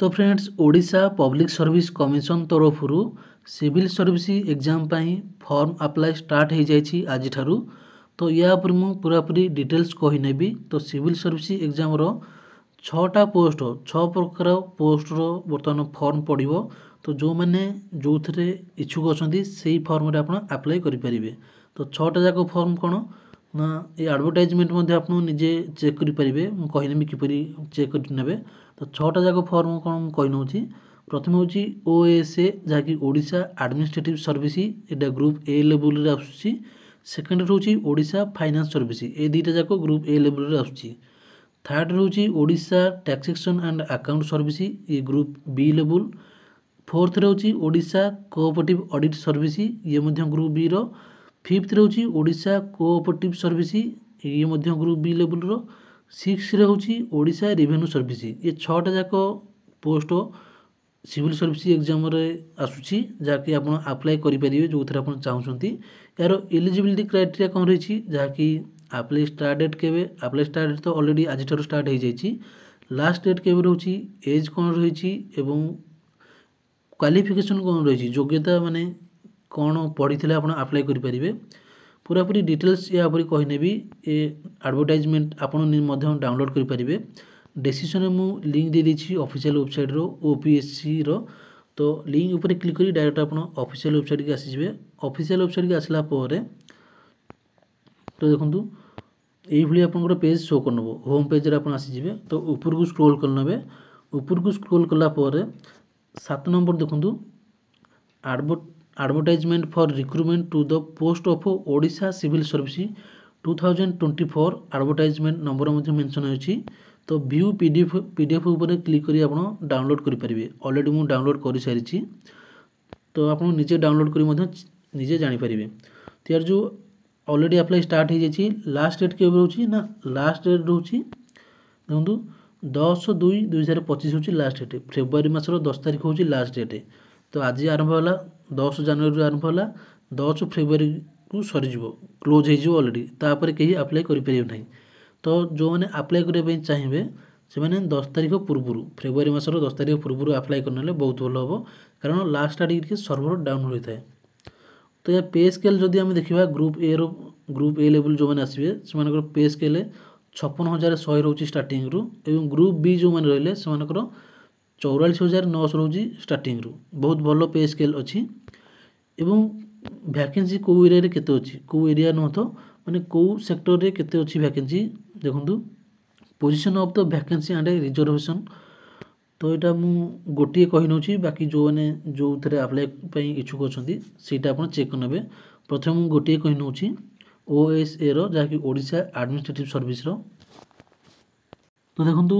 तो friends Odisha public service commission तरफ civil service exam form apply start हो जाइए आज ठारू। तो या मु पूरापूरी डिटेल्स कहीनेबी। तो सिविल सर्विस एग्जाम रो 6टा पोस्ट 6 प्रकार पोस्टर बर्तमान फॉर्म पड़ो। तो जो मैंने जो थे इच्छुक अच्छा से फॉर्म रे आप अप्लाई करें। तो 6टा जाक फॉर्म कौन ना ये एडवर्टाइजमेंट आप निजे चेक करेंगे। मुझे कहनेबी किपर चेक करे। तो 6टा जाक फॉर्म कौन कही नौ। प्रथम हूँ ओएसए जहाँकि ओडिशा एडमिनिस्ट्रेटिव सर्विस एटा ग्रुप ए लेवल रे आसुची। सेकेंड रोची ओडिशा फाइनेंस सर्विस ए दुईटा जाक ग्रुप ए लेवल रे आसुची। थर्ड रोची Odisha taxation and account service ये ग्रुप बी लेवल। फोर्थ रोची ओडिशा कोऑपरेटिव ऑडिट सर्विस ये ग्रुप बी रो। फिफ्थ रोची ओडिशा कोऑपरेटिव सर्विस ये ग्रुप बी लेवल रो। सिक्स रोची ओडिशा रेवेन्यू सर्विस ये 6टा जाक पोस्ट सिविल सर्विस एग्जाम रे आसुची जहाँकि आप अप्लाई करेंगे जो थे आप चाहते। यार एलिजिबिलिटी क्राइटेरिया कौन रही जहाँकि अप्लाई स्टार्ट डेट के अप्लाई स्टार्ट डेट तो ऑलरेडी आज स्टार्ट हो जाइए। लास्ट डेट के रोची एज कौन रही एवं क्वालिफिकेशन कौन रही योग्यता माने कौन पढ़ी थे आप अप्लाई करेंगे। पूरापूरी डिटेल्स या कहनेबी। ए एडवर्टाइजमेंट आपन डाउनलोड करेंगे। डिस्क्रिप्शन में मुझे लिंक दे देछि ऑफिशियल वेबसाइट रो ओपीएससी रो। तो लिंक ऊपर क्लिक करी डायरेक्ट आप ऑफिशियल वेबसाइट के आसीजे। ऑफिशियल वेबसाइट के आसला पर तो देखो ये आप पेज शो कर नब होम पेज रे आप आसीजे। तो ऊपर को स्क्रॉल कर नेबे। ऊपर को स्क्रॉल कला पर 7 नंबर देखो advertisement for recruitment to the post of Odisha civil service 2024 advertisement number mention होछि। तो व्यू पीडीएफ ऊपर क्लिक करी आप डाउनलोड करेंगे। ऑलरेडी मुझे डाउनलोड कर सारी। तो आप निजे डाउनलोड कर निजे जानीपर। तो यार जो ऑलरेडी अप्लाई स्टार्ट हो जाइए। लास्ट डेट के रोचे ना लास्ट डेट रोचे देखो 10/2/2025 हूँ लास्ट डेट। फेब्रुआरी मासर 10 तारीख हूँ लास्ट डेट। तो आज आरंभ है 10 जनवरी आरंभ है 10 फेब्रुआरी को सरीज क्लोज हो ऑलरेडी। तापर कहीं अप्लाई करें ना। तो जो मैंने अप्लाई करने चाहिए से मैंने 10 तारीख पूर्व फेब्रुआरी मासर 10 तारीख पूर्व अप्लाई करने बहुत भल हम कारण लास्ट आगे सर्वर डाउन होता है। तो या पे स्केल जदि आम देखा ग्रुप ए लेवल जो मैंने आसवे से पे स्केल 56,100 रोचे स्टार्टिंग रू। एवं ग्रुप बी जो मैंने रही से 44,900 रोचे स्टार्टिंग रू। बहुत भल पे स्केल अच्छी। एवं वैकेंसी कौ एरिया केते अच्छी कौ एरिया नुह तो माने कौ सेक्टर रे केते अच्छी वैकेंसी देखो position of the vacancy and reservation. तो यहाँ मुझे गोटे कही नौ बाकी जो मैंने जो थे अप्लाई इच्छुक अच्छा सीटा आप चेक करने। प्रथम मुझे गोटे कही नौ ओएसए रो जहाँकि ओडिशा एडमिनिस्ट्रेटिव सर्विस रो। तो देखो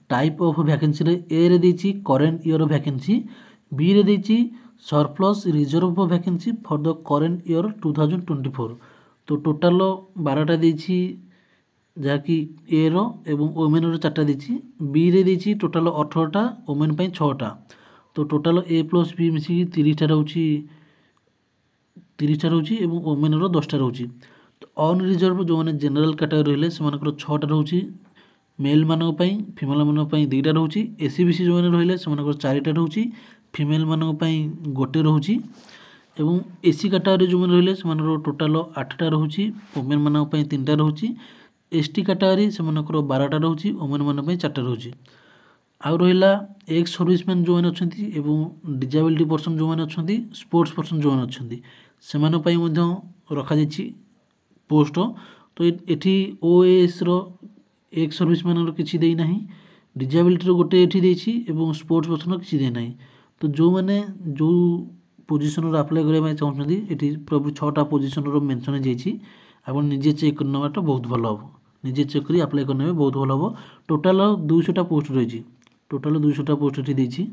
टाइप ऑफ वैकेंसी रे ए रे देछि करेंट ईयर वैकेंसी। बी रे देछि surplus reserve vacancy for the current year 2024। तो टोटाल 12टा देछि जहाँकि ए रो एवं वोमेन रो 4टा देछि। बी रे देछि टोटाल 18टा वोमेन 6टा। तो टोटाल ए प्लस बी मिसिकी 30टा रोची 30टा रोची एवं वोमेन रो 10टा रोची। तो अन रिजर्व जो मैंने जनरल कैटेगरी रहिले से 6टा रोची। मेल मानक फीमेल मानक 2टा रोची। एससीबीसी जो मैंने रहिले से 4टा रोची। फीमेल मानक गोटे रोची। एवं एसी कैटेगरी जो मैंने रहिले से टोटाल 8टा रोची वोमेन मानक 3टा रोची। एसटी कैटेगरी से 12टा रोची वोमेन मानक 4टा रोची। आउ रहा एक्स सर्विसमैन जो मैंने अच्छा एवं डिजेबिलिटी पर्सन जो मैंने अच्छा स्पोर्ट्स पर्सन जो मैंने अच्छा से रखा पोस्ट। तो ये ओएस रो एक्स सर्विसमैन किसी देना डिजेबिलिटी गोटे ये एवं स्पोर्ट्स पर्सन किसी देना। तो जो मैंने जो पोजिशन अप्लाई करने चाहते ये प्रभु 6टा पोजिशन मेंशन हो निजे चेक करना बहुत भल हम। निजे चेक कर अप्लाई करने बहुत भल हम। टोटाल 200टा पोस्ट रही। टोटाल 200टा पोस्ट ये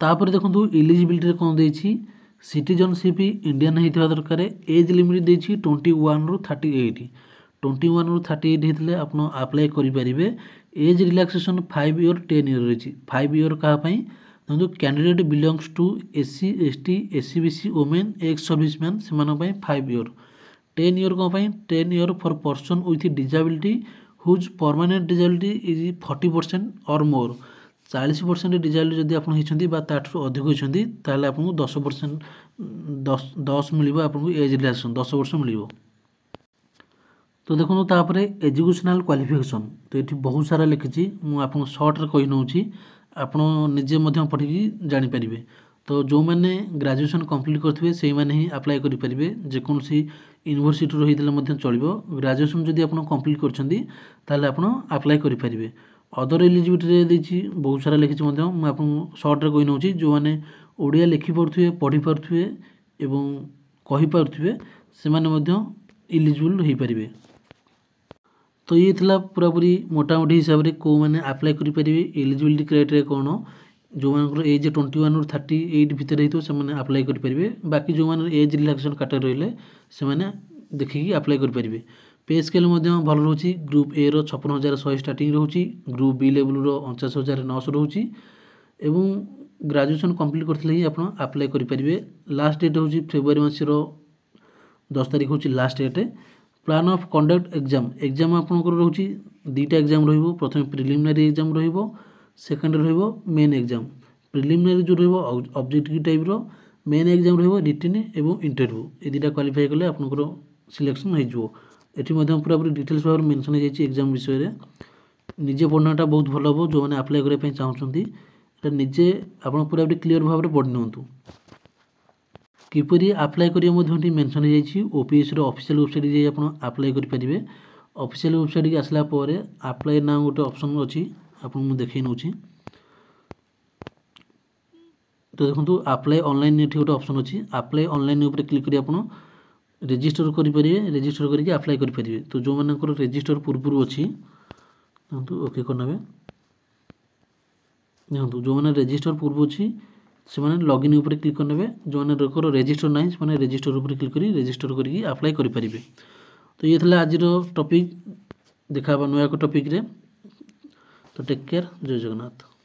तापर देखो एलिजिबिलिटी कौन देछि सिटीजनशिप इंडियन होता दरकार। एज लिमिट देछि 21 ରୁ 38। 21 ରୁ 38 होते आप अप्लाई करेंगे। एज रिलैक्सेशन 5 ईयर 10 ईयर रही। 5 ईयर कहाँपाई देखो candidate belongs to SC ST SC BC women ex serviceman से 5 ईयर। 10 ईयर कौन 10 year for person with disability whose permanent disability is 40% और मोर। 40% डिजाइल जदि आप होती अधिक होती आपको 10% 10 मिल आपको एज रिलैक्सेशन 10 वर्ष मिल। तो देखो तापर एजुकेशनल क्वालिफिकेशन तो ये बहुत सारा लिखी मुझे सर्ट्रे कही नौची आपण निजे पढ़ी जानीपारे। तो जो मैंने ग्रेजुएशन कंप्लीट करते से ही अप्लाई करेंगे जेकोसी यूनिवर्सिटी होते चलो। ग्रेजुएशन जदि आप कंप्लीट कर अप्लाई करेंगे। अदर एलिजिबिलिटी देती बहुत सारा लिखी मुझे सर्ट्रे कही नौची जो मैंने ओडिया लिखिपे पढ़ी पारे एवं कहीपे से इलिजिबल हो पारे। तो ये थिला पूरापूरी मोटामोटी हिसाब से कौ मैंने अप्लाई करेंगे एलिजिबिलिटी क्राइटेरिया कौन जो मान एज 21 ରୁ 38 भितर होता से मैंने अप्लाई करेंगे। बाकी जो मैंने एज रिलैक्सेशन कैटेगरी रही से देखिए अप्लाई करेंगे। पे स्केल भल रोचे ग्रुप ए रो 56,100 स्टार्टिंग रोचे ग्रुप बी लेवल रो 49,900 रोचे एवं ग्रेजुएशन कंप्लीट करते ही आप अप्लाई करेंगे। लास्ट डेट हूँ फेब्रुआरी मासर 10 तारीख हूँ last date. Plan of conduct exam आपंकर रोचे दुईटा एग्जाम रथम preliminary exam second main exam. Preliminary जो ऑब्जेक्टिव टाइप रो मेन एग्जाम रिटन एवं इंटरव्यू ये दुटा क्वालिफाई कले आपंकर सिलेक्शन हो। पूरापूरी डिटेल्स भाव मेंशन हो एग्जाम विषय में निजे पढ़नाटा बहुत भल हम जो मैंने अप्लाई करने चाहते निजे आप पूरा क्लीयर भाव में पढ़ी नियंतु। किपरि अप्लाई करिया मेंशन हो ओपीएस रो ऑफिशियल वेबसाइट जाई आप अप्लाई करेंगे। ऑफिशियल वेबसाइट की आसला अप्लाई ना गोटे ऑप्शन अच्छी आपको देखई नौची। तो देखो अप्लाई ऑनलाइन ये गोटे ऑप्शन अच्छी अप्लाई ऑनलाइन ऊपर क्लिक करी आप रजिस्टर करेंगे। रजिस्टर करके अप्लाई करेंगे। तो जो मानकर रजिस्टर पूर्व अच्छी देखो ओके करने देखो जो मैंने रजिस्टर पूर्व अच्छी से लॉगिन ऊपर क्लिक करने जो मैंने रजिस्टर ना से रजिस्टर ऊपर क्लिक कर रजिस्टर करके अप्लाई करेंगे। तो ये था आज टॉपिक देखा नुआ एक टॉपिक रे। तो टेक केयर जय जगन्नाथ।